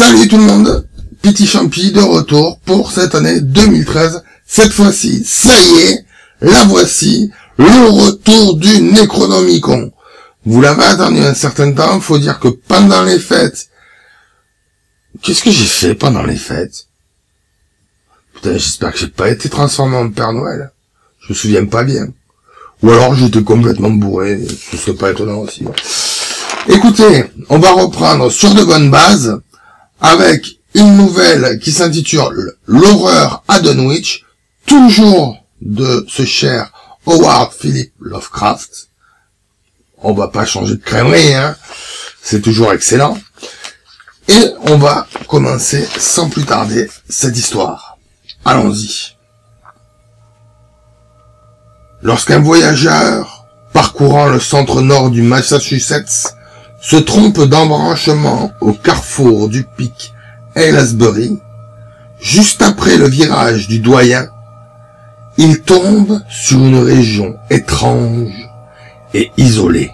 Salut tout le monde, Petit Champi de retour pour cette année 2013. Cette fois-ci, ça y est, la voici, le retour du Necronomicon. Vous l'avez attendu un certain temps, faut dire que pendant les fêtes... Qu'est-ce que j'ai fait pendant les fêtes? Putain, j'espère que j'ai pas été transformé en Père Noël. Je me souviens pas bien. Ou alors j'étais complètement bourré, ce serait pas étonnant aussi. Écoutez, on va reprendre sur de bonnes bases, avec une nouvelle qui s'intitule L'horreur à Dunwich, toujours de ce cher Howard Philip Lovecraft. On va pas changer de crèmerie, hein. C'est toujours excellent. Et on va commencer sans plus tarder cette histoire. Allons-y. Lorsqu'un voyageur, parcourant le centre nord du Massachusetts, se trompe d'embranchement au carrefour du pic Aylesbury, juste après le virage du Doyen, il tombe sur une région étrange et isolée.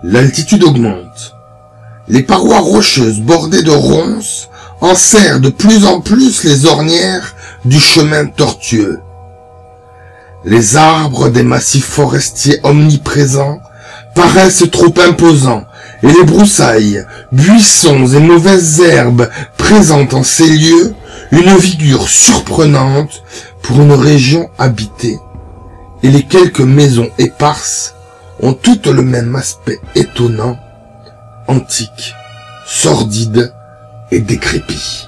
L'altitude augmente. Les parois rocheuses bordées de ronces enserrent de plus en plus les ornières du chemin tortueux. Les arbres des massifs forestiers omniprésents paraissent trop imposants, et les broussailles, buissons et mauvaises herbes présentent en ces lieux une figure surprenante pour une région habitée, et les quelques maisons éparses ont toutes le même aspect étonnant, antique, sordide et décrépit.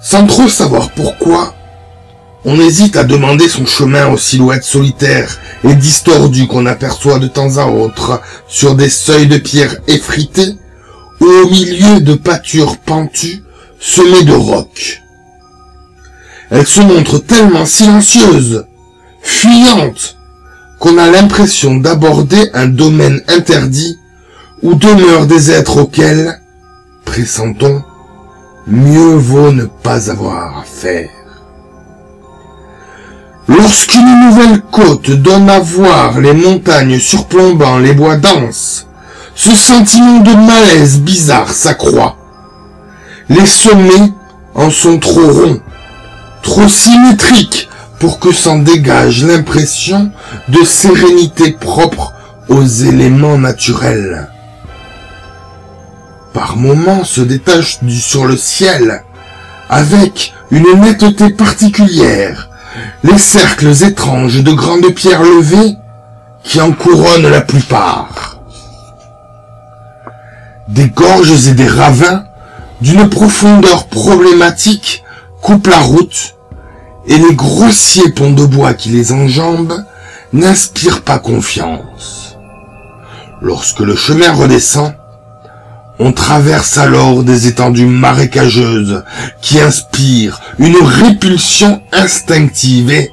Sans trop savoir pourquoi, on hésite à demander son chemin aux silhouettes solitaires et distordues qu'on aperçoit de temps à autre sur des seuils de pierre effrités ou au milieu de pâtures pentues semées de rocs. Elles se montrent tellement silencieuses, fuyantes, qu'on a l'impression d'aborder un domaine interdit où demeurent des êtres auxquels, pressentons, mieux vaut ne pas avoir affaire. Lorsqu'une nouvelle côte donne à voir les montagnes surplombant les bois denses, ce sentiment de malaise bizarre s'accroît. Les sommets en sont trop ronds, trop symétriques pour que s'en dégage l'impression de sérénité propre aux éléments naturels. Par moments se détachent sur le ciel, avec une netteté particulière, les cercles étranges de grandes pierres levées qui en couronnent la plupart. Des gorges et des ravins d'une profondeur problématique coupent la route, et les grossiers ponts de bois qui les enjambent n'inspirent pas confiance. Lorsque le chemin redescend, on traverse alors des étendues marécageuses qui inspirent une répulsion instinctive et,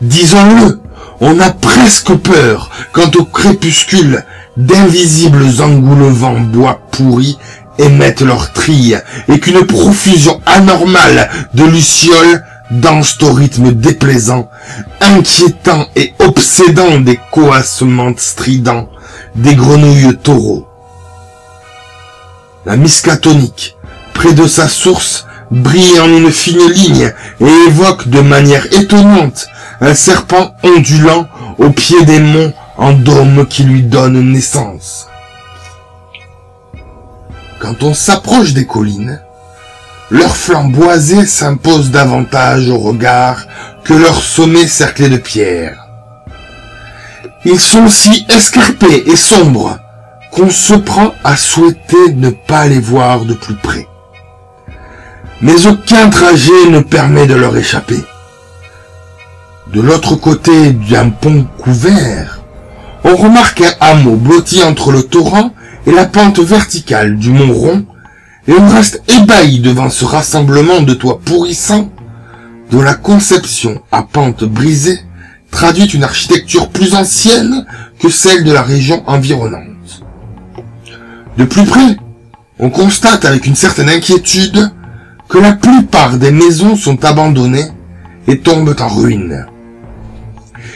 disons-le, on a presque peur quand au crépuscule d'invisibles engoulevents bois pourris émettent leur trille et qu'une profusion anormale de lucioles dansent au rythme déplaisant, inquiétant et obsédant des coassements stridents des grenouilles taureaux. La Miskatonic, près de sa source, brille en une fine ligne et évoque de manière étonnante un serpent ondulant au pied des monts en dôme qui lui donne naissance. Quand on s'approche des collines, leurs flancs boisés s'imposent davantage au regard que leurs sommets cerclés de pierres. Ils sont si escarpés et sombres qu'on se prend à souhaiter ne pas les voir de plus près. Mais aucun trajet ne permet de leur échapper. De l'autre côté d'un pont couvert, on remarque un hameau blotti entre le torrent et la pente verticale du mont Rond, et on reste ébahi devant ce rassemblement de toits pourrissants, dont la conception à pente brisée traduit une architecture plus ancienne que celle de la région environnante. De plus près, on constate avec une certaine inquiétude que la plupart des maisons sont abandonnées et tombent en ruine,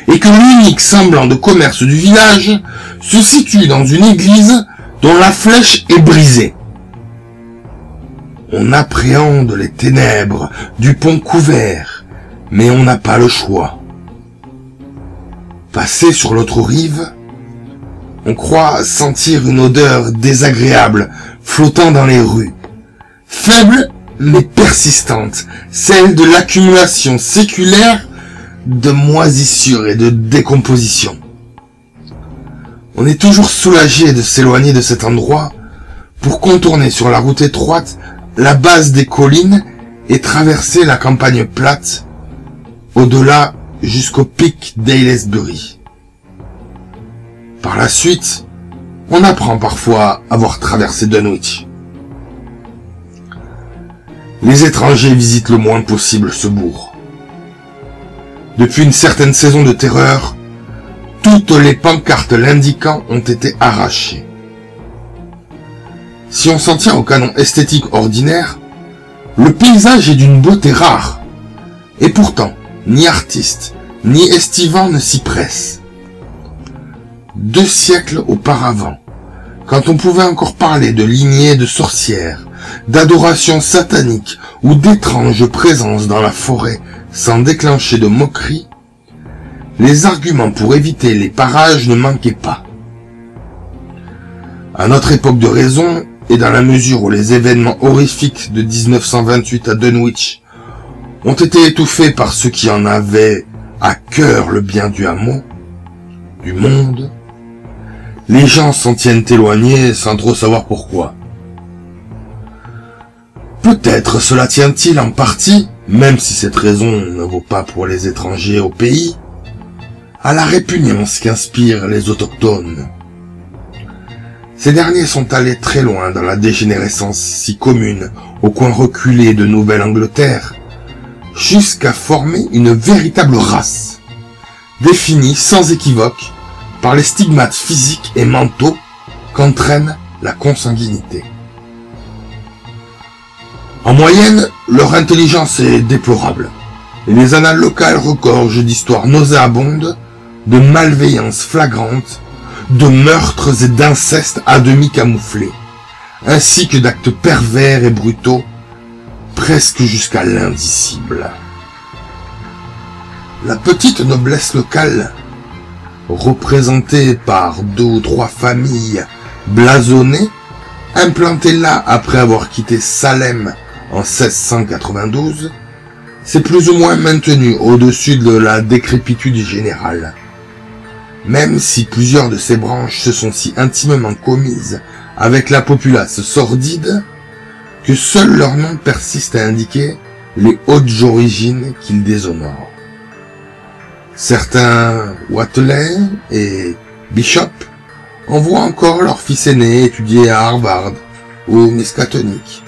et que l'unique semblant de commerce du village se situe dans une église dont la flèche est brisée. On appréhende les ténèbres du pont couvert, mais on n'a pas le choix. Passé sur l'autre rive, on croit sentir une odeur désagréable flottant dans les rues, faible mais persistante, celle de l'accumulation séculaire de moisissures et de décomposition. On est toujours soulagé de s'éloigner de cet endroit pour contourner sur la route étroite la base des collines et traverser la campagne plate, au-delà jusqu'au pic d'Aylesbury. Par la suite, on apprend parfois à avoir traversé Dunwich. Les étrangers visitent le moins possible ce bourg. Depuis une certaine saison de terreur, toutes les pancartes l'indiquant ont été arrachées. Si on s'en tient au canon esthétique ordinaire, le paysage est d'une beauté rare. Et pourtant, ni artiste, ni estivant ne s'y pressent. 2 siècles auparavant, quand on pouvait encore parler de lignées de sorcières, d'adoration satanique ou d'étranges présences dans la forêt sans déclencher de moquerie, les arguments pour éviter les parages ne manquaient pas. À notre époque de raison, et dans la mesure où les événements horrifiques de 1928 à Dunwich ont été étouffés par ceux qui en avaient à cœur le bien du hameau, du monde, les gens s'en tiennent éloignés sans trop savoir pourquoi. Peut-être cela tient-il en partie, même si cette raison ne vaut pas pour les étrangers au pays, à la répugnance qu'inspirent les autochtones. Ces derniers sont allés très loin dans la dégénérescence si commune au coin reculé de Nouvelle-Angleterre, jusqu'à former une véritable race, définie sans équivoque par les stigmates physiques et mentaux qu'entraîne la consanguinité. En moyenne, leur intelligence est déplorable, et les annales locales regorgent d'histoires nauséabondes, de malveillances flagrantes, de meurtres et d'incestes à demi camouflés, ainsi que d'actes pervers et brutaux, presque jusqu'à l'indicible. La petite noblesse locale, représentée par 2 ou 3 familles blasonnées, implantées là après avoir quitté Salem en 1692, s'est plus ou moins maintenue au-dessus de la décrépitude générale. Même si plusieurs de ces branches se sont si intimement commises avec la populace sordide, que seul leur nom persiste à indiquer les hautes origines qu'ils déshonorent. Certains Whateley et Bishop envoient encore leur fils aîné étudier à Harvard ou Miskatonic.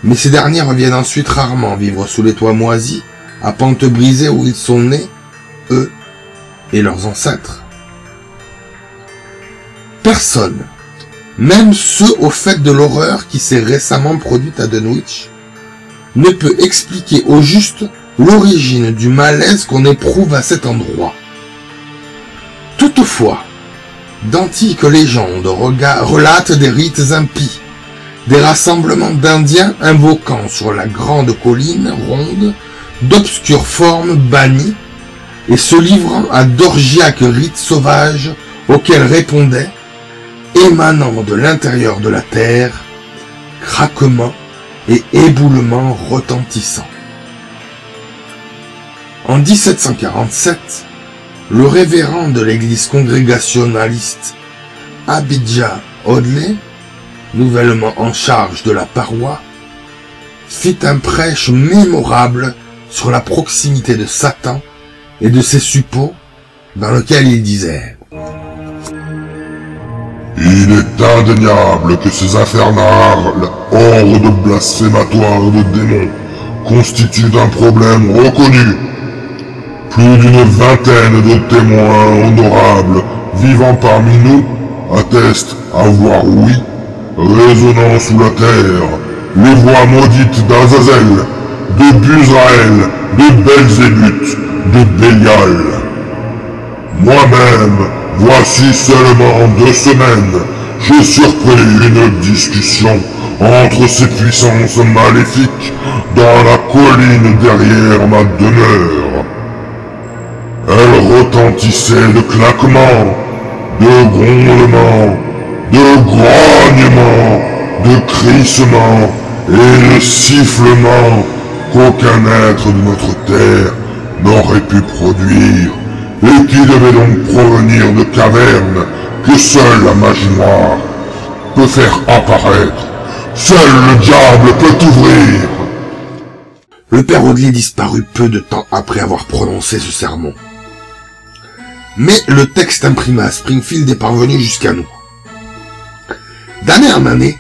Mais ces derniers reviennent ensuite rarement vivre sous les toits moisis, à pente brisée où ils sont nés, eux et leurs ancêtres. Personne, même ceux au fait de l'horreur qui s'est récemment produite à Dunwich, ne peut expliquer au juste l'origine du malaise qu'on éprouve à cet endroit. Toutefois, d'antiques légendes relatent des rites impies, des rassemblements d'Indiens invoquant sur la grande colline ronde d'obscures formes bannies et se livrant à d'orgiaques rites sauvages auxquels répondaient, émanant de l'intérieur de la terre, craquements et éboulements retentissants. En 1747, le révérend de l'église congrégationaliste Abijah Audley, nouvellement en charge de la paroi, fit un prêche mémorable sur la proximité de Satan et de ses suppôts, dans lequel il disait: Il est indéniable que ces infernales hordes blasphématoires de démons constituent un problème reconnu. Plus d'une vingtaine de témoins honorables vivant parmi nous attestent avoir, oui, résonnant sous la terre, les voix maudites d'Azazel, de Buzraël, de Belzébuth, de Bélial. Moi-même, voici seulement 2 semaines, j'ai surpris une discussion entre ces puissances maléfiques dans la colline derrière ma demeure. Elle retentissait de claquements, de grondements, de grognements, de crissements et de sifflements qu'aucun être de notre terre n'aurait pu produire, et qui devait donc provenir de cavernes que seule la magie noire peut faire apparaître. Seul le diable peut ouvrir. Le père Audley disparut peu de temps après avoir prononcé ce sermon. Mais le texte imprimé à Springfield est parvenu jusqu'à nous. D'année en année,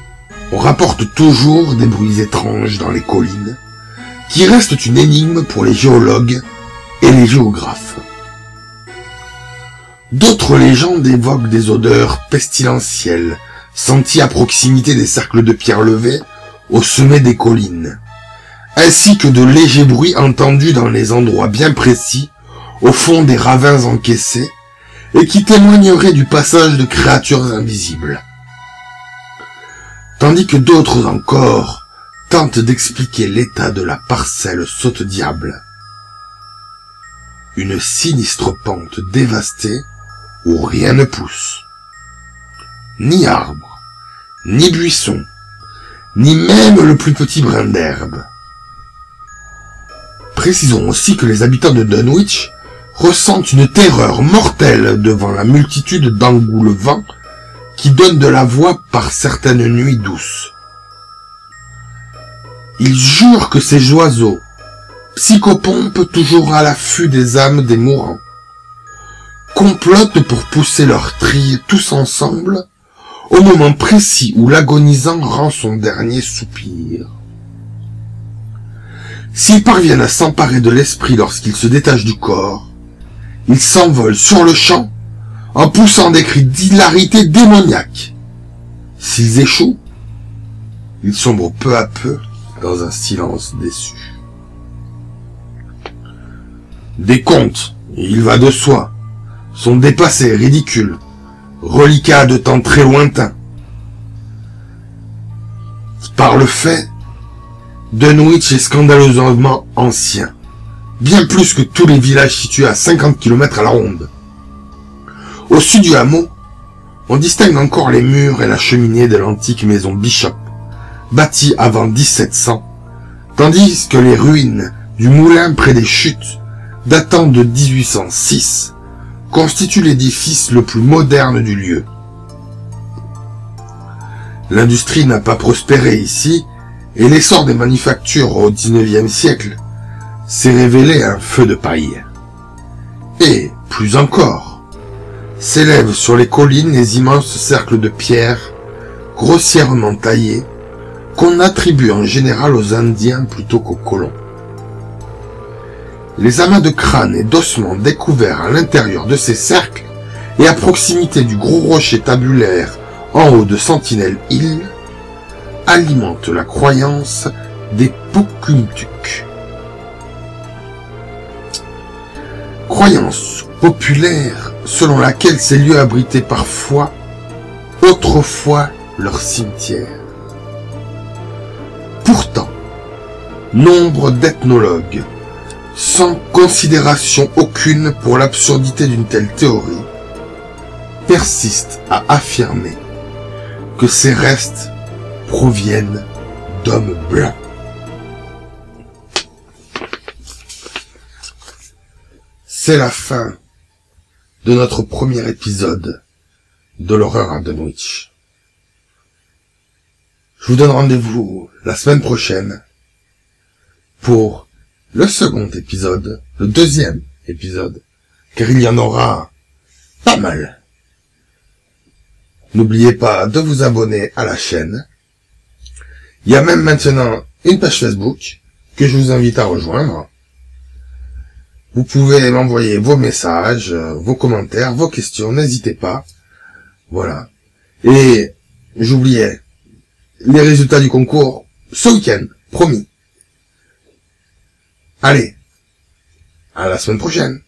on rapporte toujours des bruits étranges dans les collines, qui restent une énigme pour les géologues et les géographes. D'autres légendes évoquent des odeurs pestilentielles, senties à proximité des cercles de pierre levés au sommet des collines, ainsi que de légers bruits entendus dans les endroits bien précis, au fond des ravins encaissés, et qui témoigneraient du passage de créatures invisibles. Tandis que d'autres encore tentent d'expliquer l'état de la parcelle saute-diable. Une sinistre pente dévastée où rien ne pousse. Ni arbre, ni buisson, ni même le plus petit brin d'herbe. Précisons aussi que les habitants de Dunwich ressentent une terreur mortelle devant la multitude d'engoulevents qui donnent de la voix par certaines nuits douces. Ils jurent que ces oiseaux, psychopompes toujours à l'affût des âmes des mourants, complotent pour pousser leur trille tous ensemble au moment précis où l'agonisant rend son dernier soupir. S'ils parviennent à s'emparer de l'esprit lorsqu'il se détache du corps, ils s'envolent sur le champ en poussant des cris d'hilarité démoniaque. S'ils échouent, ils sombrent peu à peu dans un silence déçu. Des contes, il va de soi, sont dépassés, ridicules, reliquats de temps très lointains. Par le fait, Dunwich est scandaleusement ancien, bien plus que tous les villages situés à 50 km à la ronde. Au sud du hameau, on distingue encore les murs et la cheminée de l'antique maison Bishop, bâtie avant 1700, tandis que les ruines du moulin près des chutes, datant de 1806, constituent l'édifice le plus moderne du lieu. L'industrie n'a pas prospéré ici, et l'essor des manufactures au XIXe siècle s'est révélé un feu de paille. Et, plus encore, s'élèvent sur les collines les immenses cercles de pierre, grossièrement taillés, qu'on attribue en général aux Indiens plutôt qu'aux colons. Les amas de crânes et d'ossements découverts à l'intérieur de ces cercles et à proximité du gros rocher tabulaire en haut de Sentinel Hill alimentent la croyance des Pocumtucs. Croyance populaire selon laquelle ces lieux abritaient parfois, autrefois, leur cimetière. Pourtant, nombre d'ethnologues, sans considération aucune pour l'absurdité d'une telle théorie, persistent à affirmer que ces restes proviennent d'hommes blancs. C'est la fin de notre premier épisode de l'horreur à Dunwich. Je vous donne rendez-vous la semaine prochaine pour le second épisode, le deuxième épisode, car il y en aura pas mal. N'oubliez pas de vous abonner à la chaîne. Il y a même maintenant une page Facebook que je vous invite à rejoindre. Vous pouvez m'envoyer vos messages, vos commentaires, vos questions, n'hésitez pas. Voilà. Et j'oubliais les résultats du concours ce week-end, promis. Allez, à la semaine prochaine.